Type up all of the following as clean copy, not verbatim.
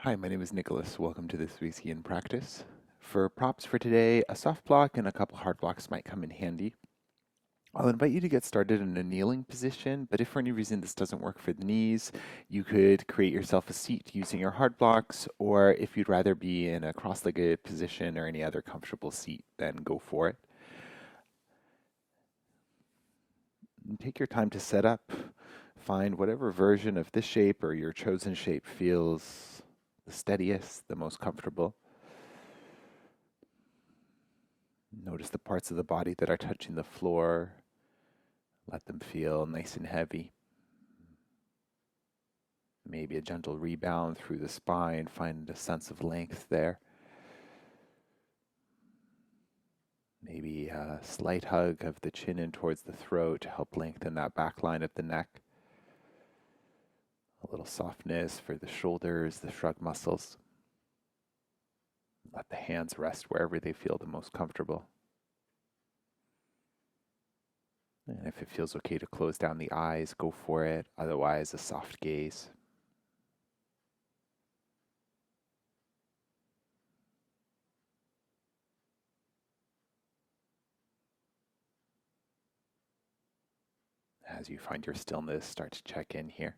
Hi, my name is Nicholas. Welcome to this week's Yin practice. For props for today, a soft block and a couple hard blocks might come in handy. I'll invite you to get started in a kneeling position, but if for any reason this doesn't work for the knees, you could create yourself a seat using your hard blocks, or if you'd rather be in a cross-legged position or any other comfortable seat, then go for it. And take your time to set up. Find whatever version of this shape or your chosen shape feels the steadiest, the most comfortable. Notice the parts of the body that are touching the floor. Let them feel nice and heavy. Maybe a gentle rebound through the spine. Find a sense of length there. Maybe a slight hug of the chin in towards the throat to help lengthen that back line of the neck. A little softness for the shoulders, the shrug muscles. Let the hands rest wherever they feel the most comfortable. And if it feels okay to close down the eyes, go for it. Otherwise, a soft gaze. As you find your stillness, start to check in here.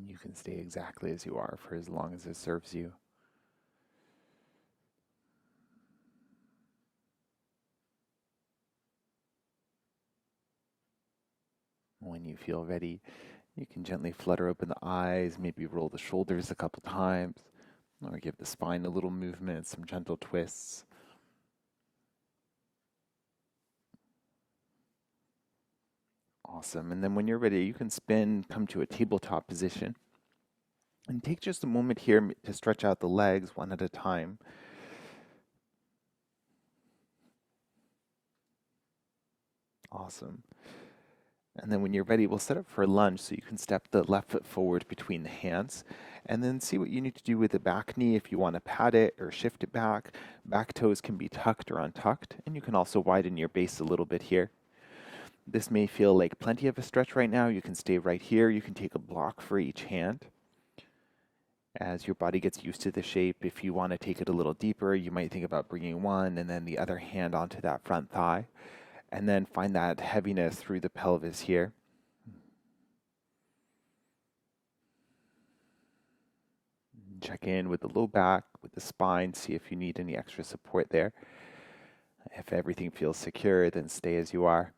You can stay exactly as you are for as long as it serves you. When you feel ready, you can gently flutter open the eyes, maybe roll the shoulders a couple times, or give the spine a little movement, some gentle twists. Awesome. And then when you're ready, you can spin, come to a tabletop position, and take just a moment here to stretch out the legs one at a time. Awesome. And then when you're ready, we'll set up for a lunge so you can step the left foot forward between the hands and then see what you need to do with the back knee if you want to pat it or shift it back. Back toes can be tucked or untucked, and you can also widen your base a little bit here. This may feel like plenty of a stretch right now. You can stay right here. You can take a block for each hand. As your body gets used to the shape, if you want to take it a little deeper, you might think about bringing one and then the other hand onto that front thigh, and then find that heaviness through the pelvis here. Check in with the low back, with the spine, see if you need any extra support there. If everything feels secure, then stay as you are.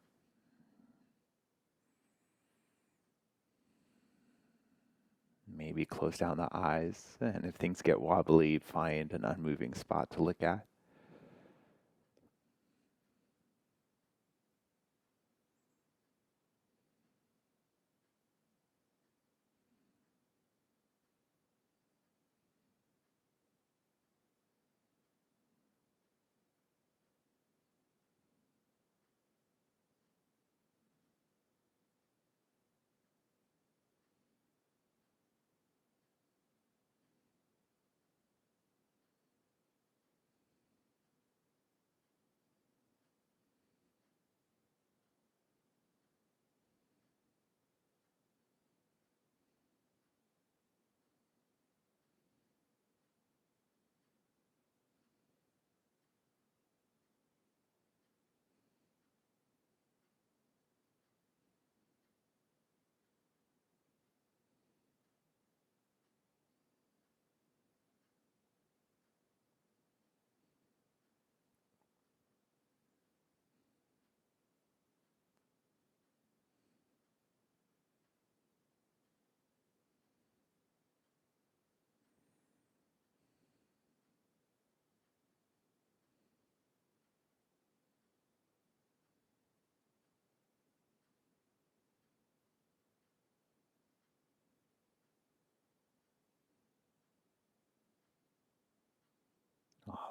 Maybe close down the eyes, and if things get wobbly, find an unmoving spot to look at.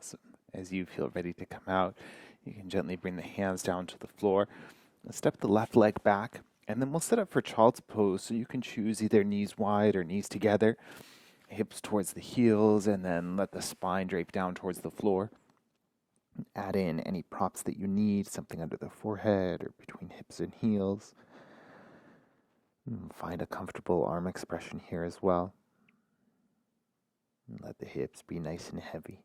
Awesome. As you feel ready to come out, you can gently bring the hands down to the floor. Step the left leg back, and then we'll set up for child's pose. So you can choose either knees wide or knees together, hips towards the heels, and then let the spine drape down towards the floor. Add in any props that you need, something under the forehead or between hips and heels. Find a comfortable arm expression here as well. And let the hips be nice and heavy.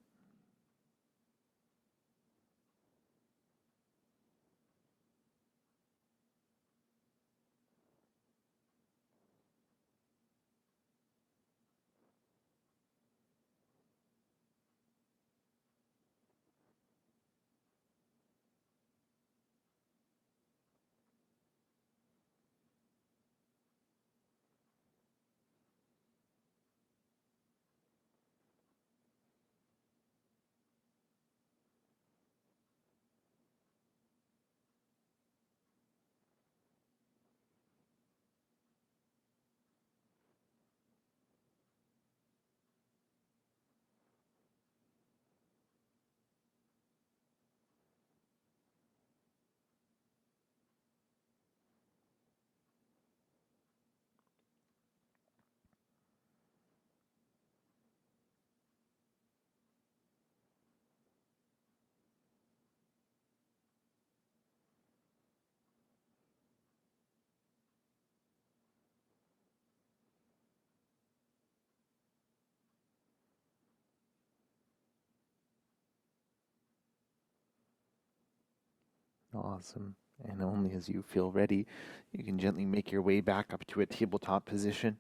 Awesome. And only as you feel ready, you can gently make your way back up to a tabletop position.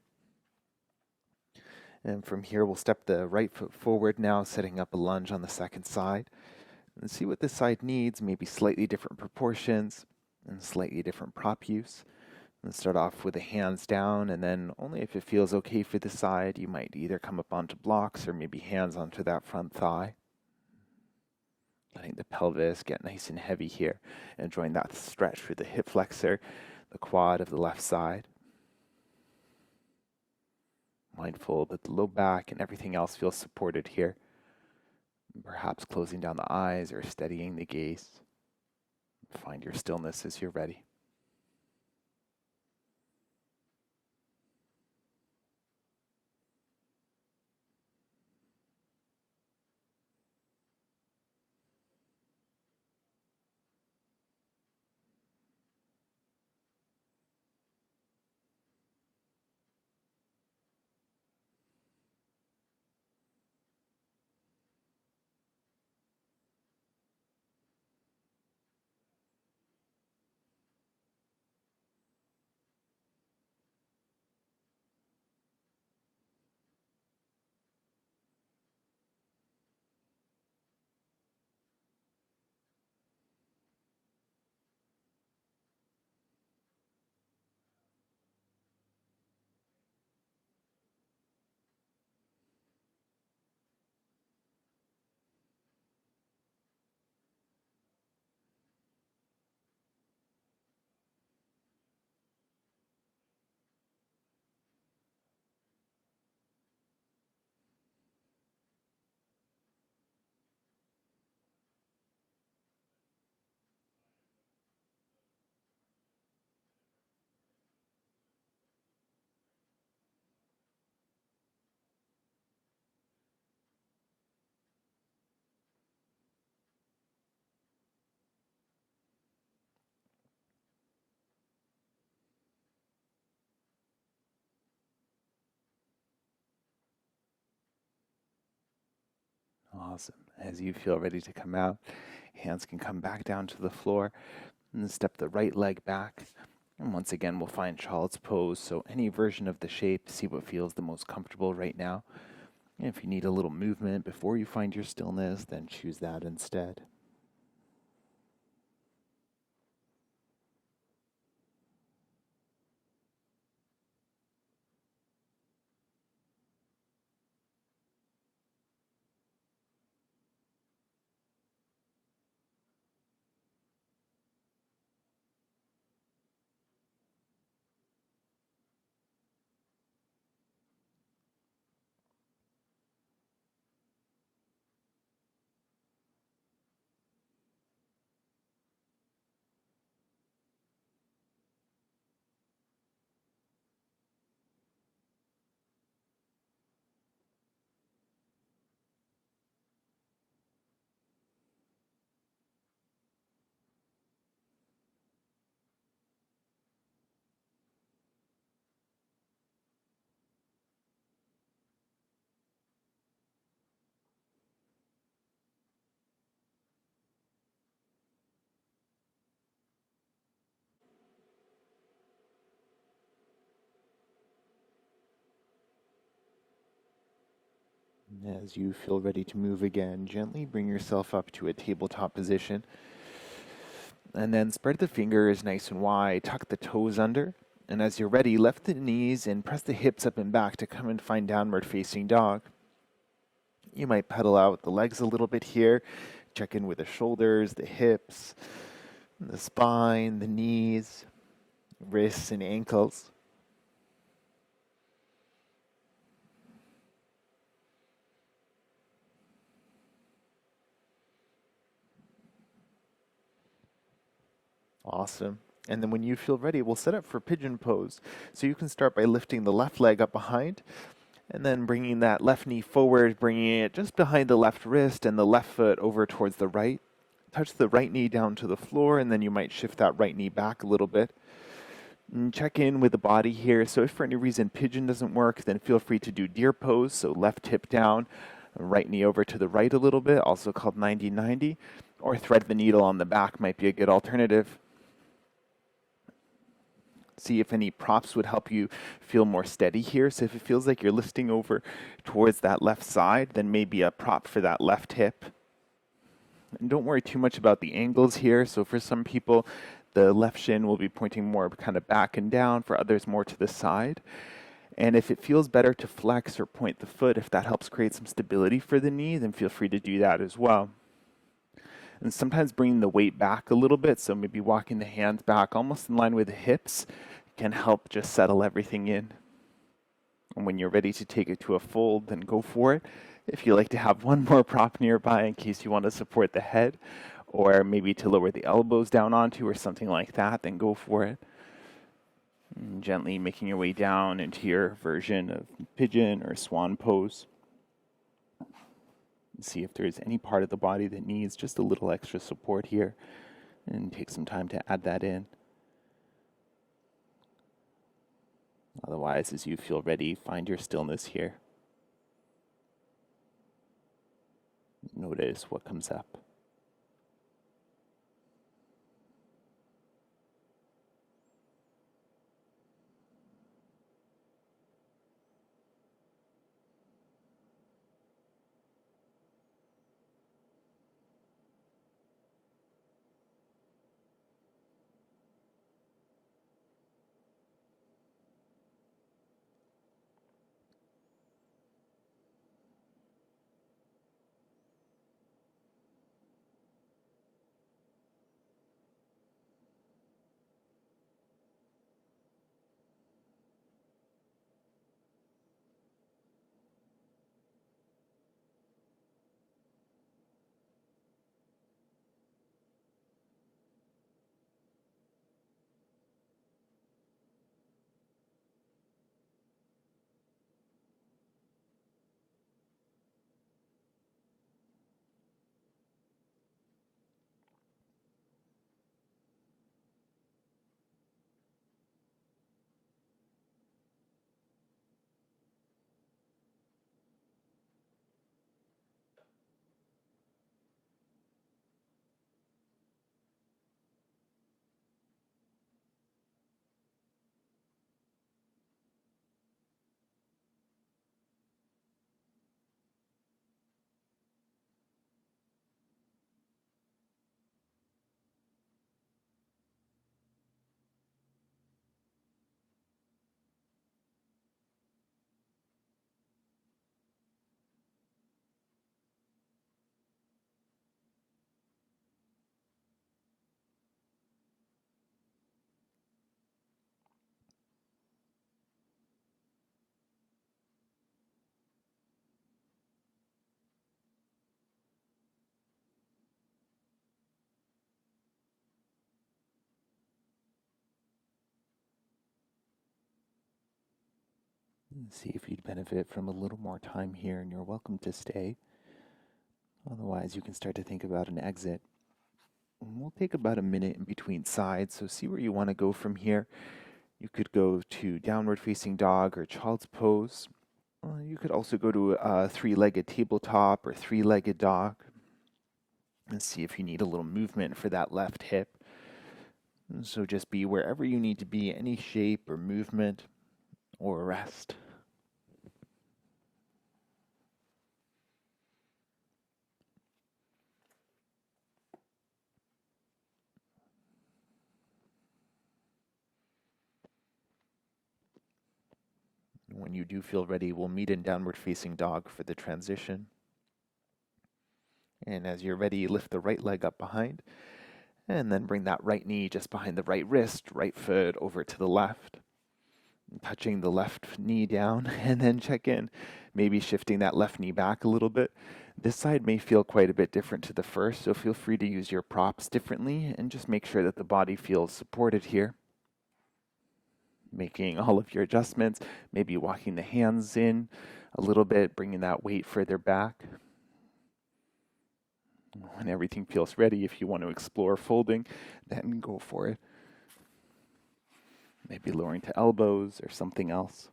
And from here, we'll step the right foot forward now, setting up a lunge on the second side. And see what this side needs, maybe slightly different proportions and slightly different prop use. And start off with the hands down, and then only if it feels okay for the side, you might either come up onto blocks or maybe hands onto that front thigh. Letting the pelvis get nice and heavy here, enjoying that stretch through the hip flexor, the quad of the left side. Mindful that the low back and everything else feels supported here. Perhaps closing down the eyes or steadying the gaze. Find your stillness as you're ready. Awesome. As you feel ready to come out, hands can come back down to the floor, and then step the right leg back. And once again, we'll find child's pose. So any version of the shape, see what feels the most comfortable right now. And if you need a little movement before you find your stillness, then choose that instead. As you feel ready to move again, gently bring yourself up to a tabletop position. And then spread the fingers nice and wide, tuck the toes under. And as you're ready, lift the knees and press the hips up and back to come and find downward facing dog. You might pedal out the legs a little bit here. Check in with the shoulders, the hips, the spine, the knees, wrists, and ankles. Awesome. And then when you feel ready, we'll set up for pigeon pose. So you can start by lifting the left leg up behind and then bringing that left knee forward, bringing it just behind the left wrist and the left foot over towards the right. Touch the right knee down to the floor, and then you might shift that right knee back a little bit. And check in with the body here. So if for any reason pigeon doesn't work, then feel free to do deer pose. So left hip down, right knee over to the right a little bit, also called 90-90. Or thread the needle on the back might be a good alternative. See if any props would help you feel more steady here. So if it feels like you're listing over towards that left side, then maybe a prop for that left hip. And don't worry too much about the angles here. So for some people, the left shin will be pointing more kind of back and down, for others more to the side. And if it feels better to flex or point the foot, if that helps create some stability for the knee, then feel free to do that as well. And sometimes bringing the weight back a little bit, so maybe walking the hands back almost in line with the hips, can help just settle everything in. And when you're ready to take it to a fold, then go for it. If you like to have one more prop nearby in case you want to support the head, or maybe to lower the elbows down onto or something like that, then go for it. And gently making your way down into your version of pigeon or swan pose. See if there's any part of the body that needs just a little extra support here, and take some time to add that in. Otherwise, as you feel ready, find your stillness here. Notice what comes up. See if you'd benefit from a little more time here, and you're welcome to stay. Otherwise, you can start to think about an exit. And we'll take about a minute in between sides, so see where you want to go from here. You could go to downward facing dog or child's pose. You could also go to a three-legged tabletop or three-legged dog and see if you need a little movement for that left hip. And so just be wherever you need to be, any shape or movement or rest. When you do feel ready, we'll meet in downward facing dog for the transition. And as you're ready, lift the right leg up behind, and then bring that right knee just behind the right wrist, right foot over to the left. Touching the left knee down, and then check in, maybe shifting that left knee back a little bit. This side may feel quite a bit different to the first, so feel free to use your props differently and just make sure that the body feels supported here. Making all of your adjustments, maybe walking the hands in a little bit, bringing that weight further back. When everything feels ready, if you want to explore folding, then go for it. Maybe lowering to elbows or something else.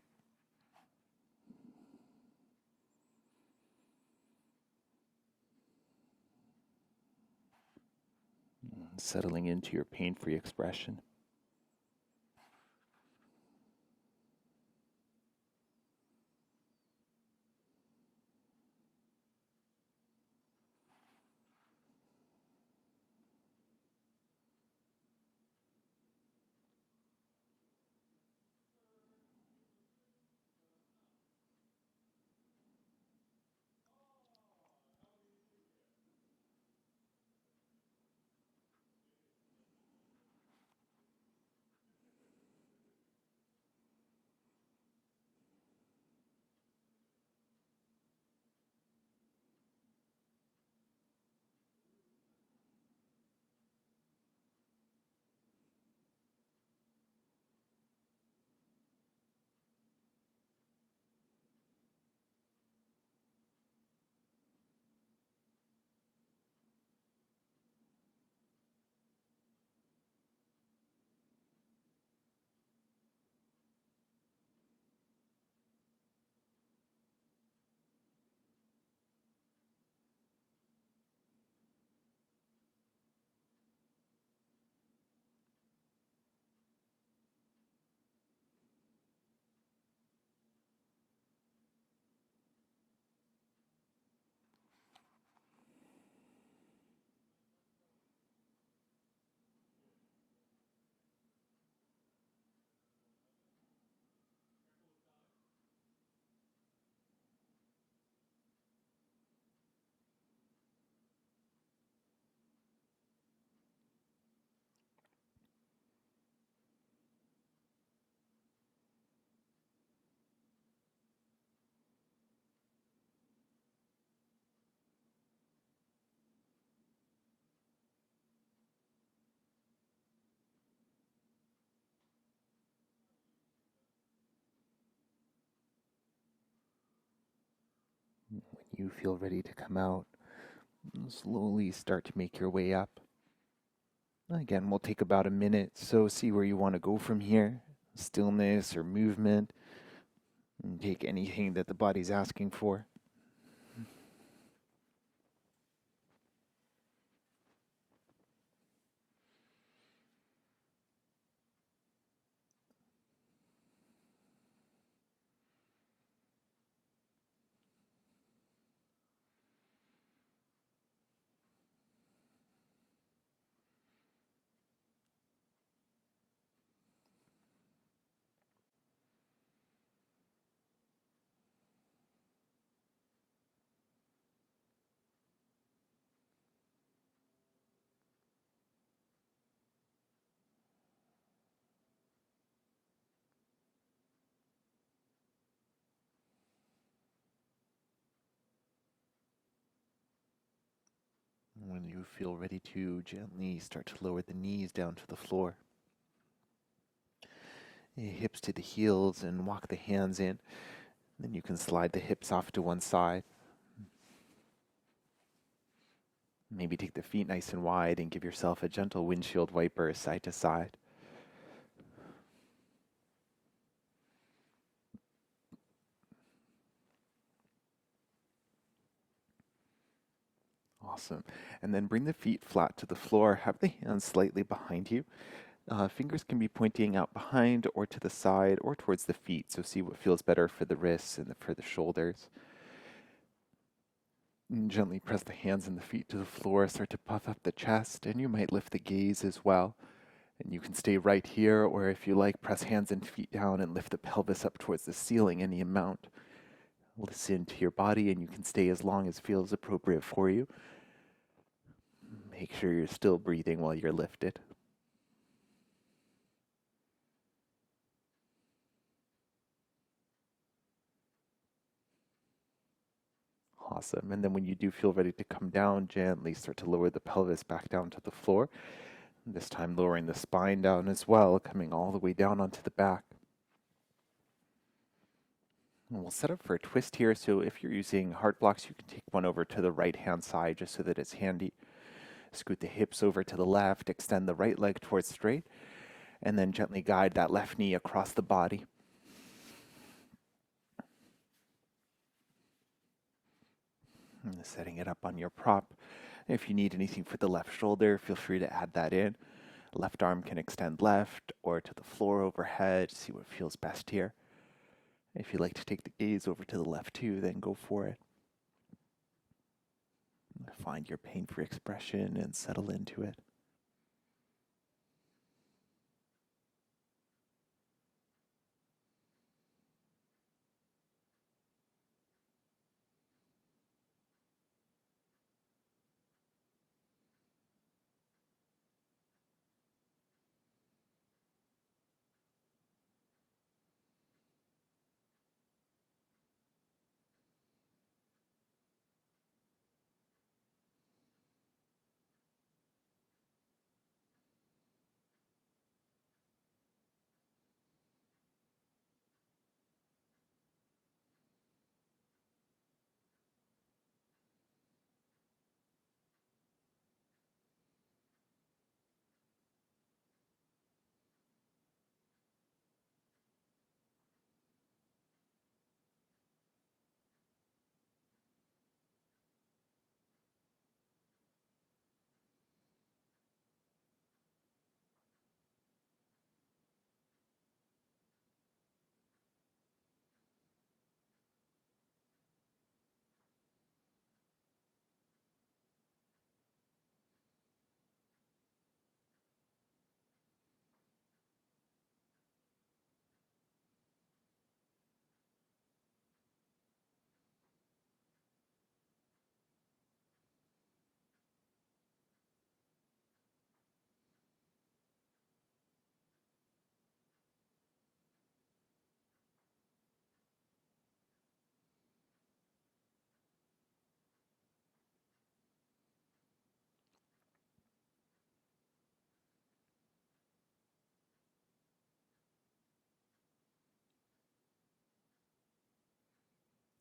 Settling into your pain-free expression. When you feel ready to come out, slowly start to make your way up. Again, we'll take about a minute, so see where you want to go from here. Stillness or movement. And take anything that the body's asking for. When you feel ready to, gently start to lower the knees down to the floor. Hips to the heels and walk the hands in. Then you can slide the hips off to one side. Maybe take the feet nice and wide and give yourself a gentle windshield wiper side to side. Awesome. And then bring the feet flat to the floor. Have the hands slightly behind you. Fingers can be pointing out behind or to the side or towards the feet. So see what feels better for the wrists and for the shoulders. And gently press the hands and the feet to the floor. Start to puff up the chest, and you might lift the gaze as well. And you can stay right here, or if you like, press hands and feet down and lift the pelvis up towards the ceiling any amount. Listen to your body, and you can stay as long as feels appropriate for you. Make sure you're still breathing while you're lifted. Awesome. And then when you do feel ready to come down, gently start to lower the pelvis back down to the floor. This time lowering the spine down as well, coming all the way down onto the back. And we'll set up for a twist here. So if you're using heart blocks, you can take one over to the right-hand side just so that it's handy. Scoot the hips over to the left, extend the right leg towards straight, and then gently guide that left knee across the body. And setting it up on your prop. If you need anything for the left shoulder, feel free to add that in. Left arm can extend left or to the floor overhead. See what feels best here. If you like to take the gaze over to the left too, then go for it. Find your pain-free expression and settle into it.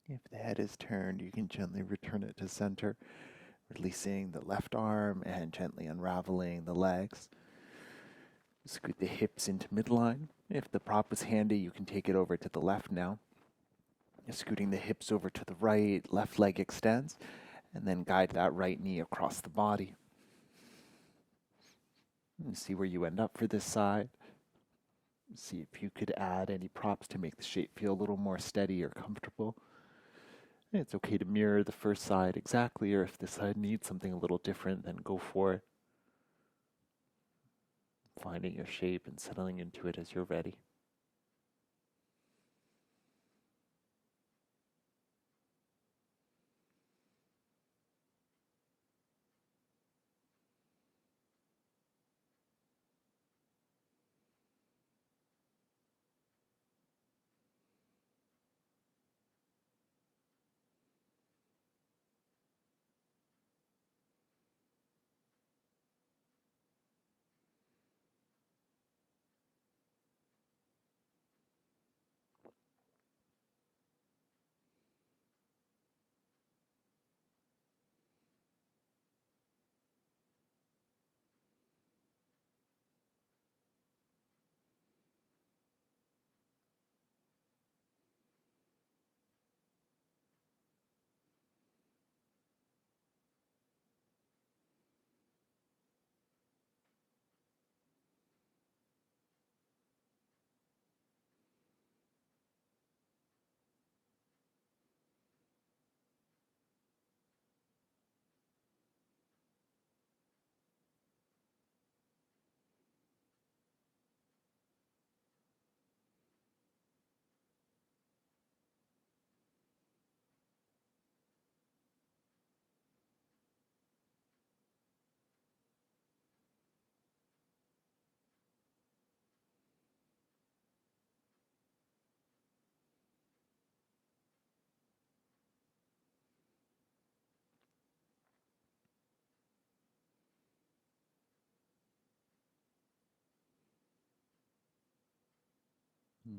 If the head is turned, you can gently return it to center, releasing the left arm and gently unraveling the legs. Scoot the hips into midline. If the prop is handy, you can take it over to the left now. Scooting the hips over to the right, left leg extends, and then guide that right knee across the body. And see where you end up for this side. See if you could add any props to make the shape feel a little more steady or comfortable. It's okay to mirror the first side exactly, or if this side needs something a little different, then go for it. Finding your shape and settling into it as you're ready.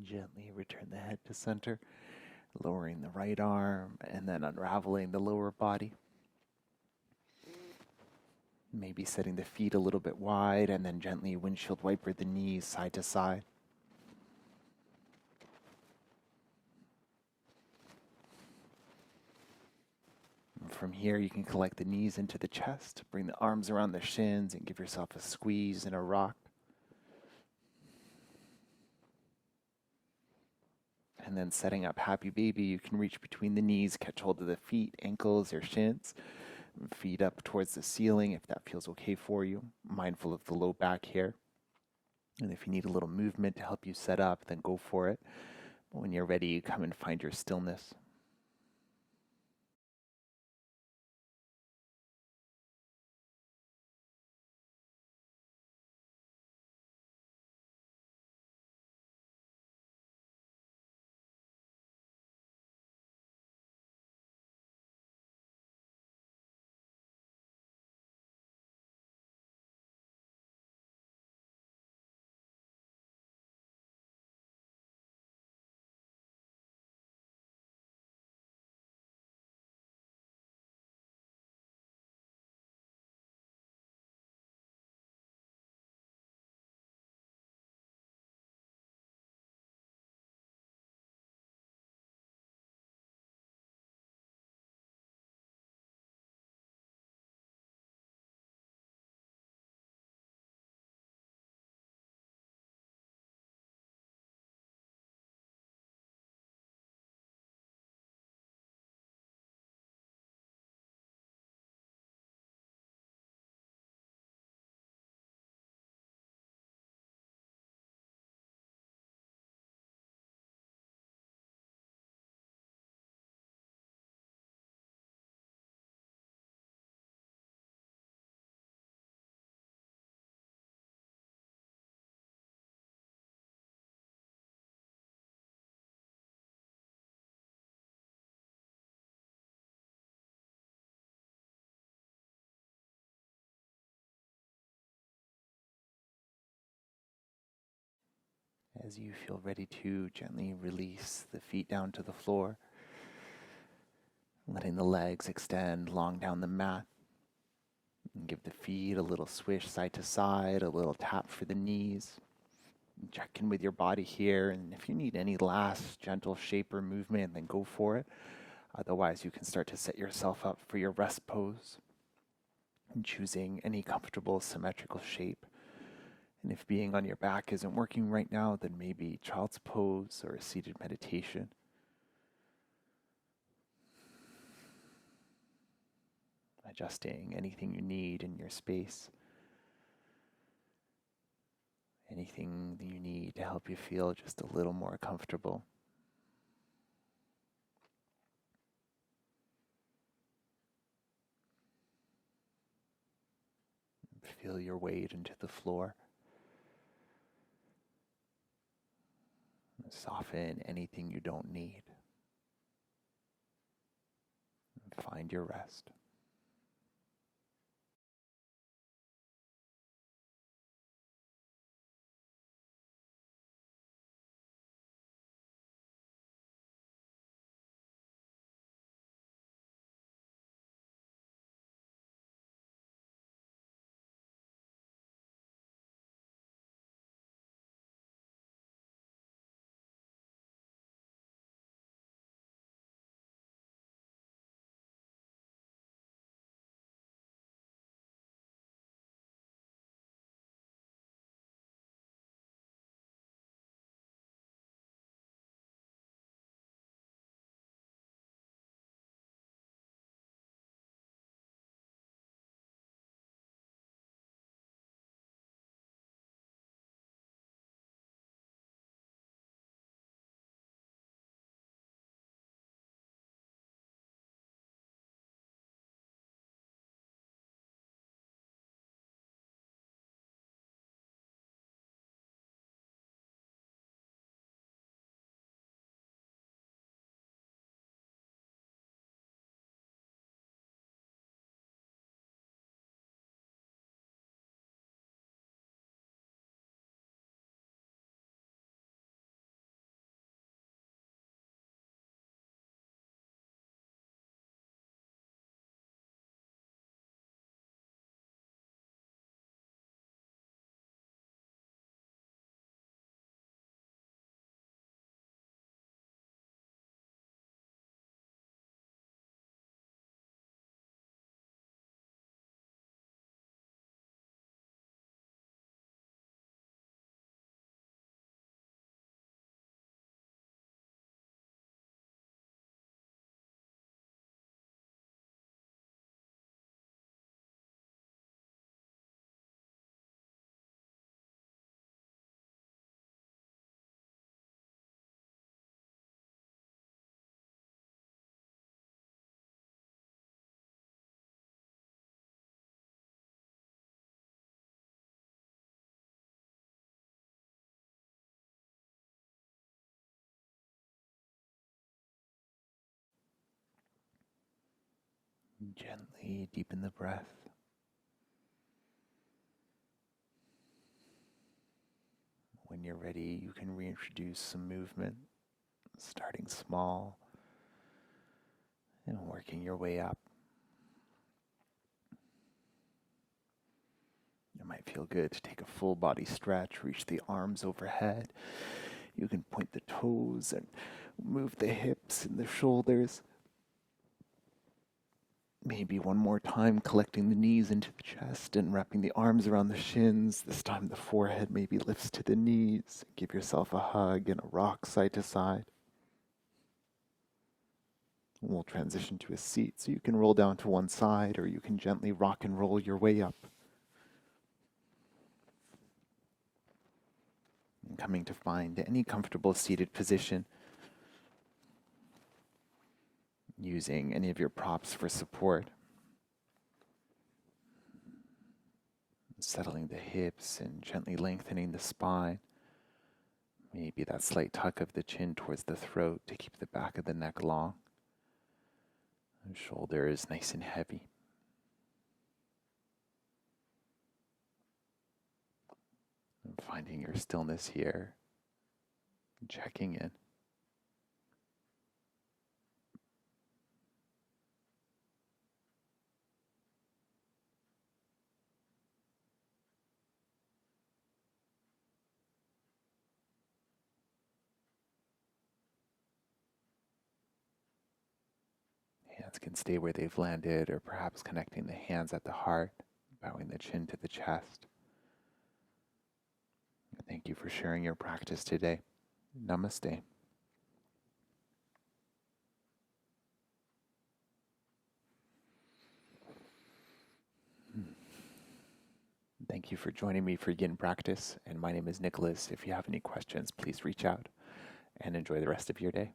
Gently return the head to center, lowering the right arm and then unraveling the lower body. Maybe setting the feet a little bit wide and then gently windshield wiper the knees side to side. From here, you can collect the knees into the chest, bring the arms around the shins, and give yourself a squeeze and a rock. And then setting up Happy Baby, you can reach between the knees, catch hold of the feet, ankles, or shins, feet up towards the ceiling if that feels okay for you, mindful of the low back here. And if you need a little movement to help you set up, then go for it. But when you're ready, you come and find your stillness. As you feel ready to, gently release the feet down to the floor, letting the legs extend long down the mat. And give the feet a little swish side to side, a little tap for the knees. Check in with your body here, and if you need any last gentle shape or movement, then go for it. Otherwise, you can start to set yourself up for your rest pose, and choosing any comfortable symmetrical shape. And if being on your back isn't working right now, then maybe child's pose or a seated meditation. Adjusting anything you need in your space. Anything that you need to help you feel just a little more comfortable. Feel your weight into the floor. Soften anything you don't need. Find your rest. Gently deepen the breath. When you're ready, you can reintroduce some movement, starting small and working your way up. It might feel good to take a full body stretch, reach the arms overhead. You can point the toes and move the hips and the shoulders. Maybe one more time, collecting the knees into the chest and wrapping the arms around the shins. This time the forehead maybe lifts to the knees. Give yourself a hug and a rock side to side. We'll transition to a seat, so you can roll down to one side or you can gently rock and roll your way up. And coming to find any comfortable seated position, using any of your props for support. Settling the hips and gently lengthening the spine. Maybe that slight tuck of the chin towards the throat to keep the back of the neck long. The shoulders nice and heavy. And finding your stillness here. Checking in. Hands can stay where they've landed, or perhaps connecting the hands at the heart, bowing the chin to the chest. Thank you for sharing your practice today. Namaste. Thank you for joining me for Yin practice, and my name is Nicholas. If you have any questions, please reach out and enjoy the rest of your day.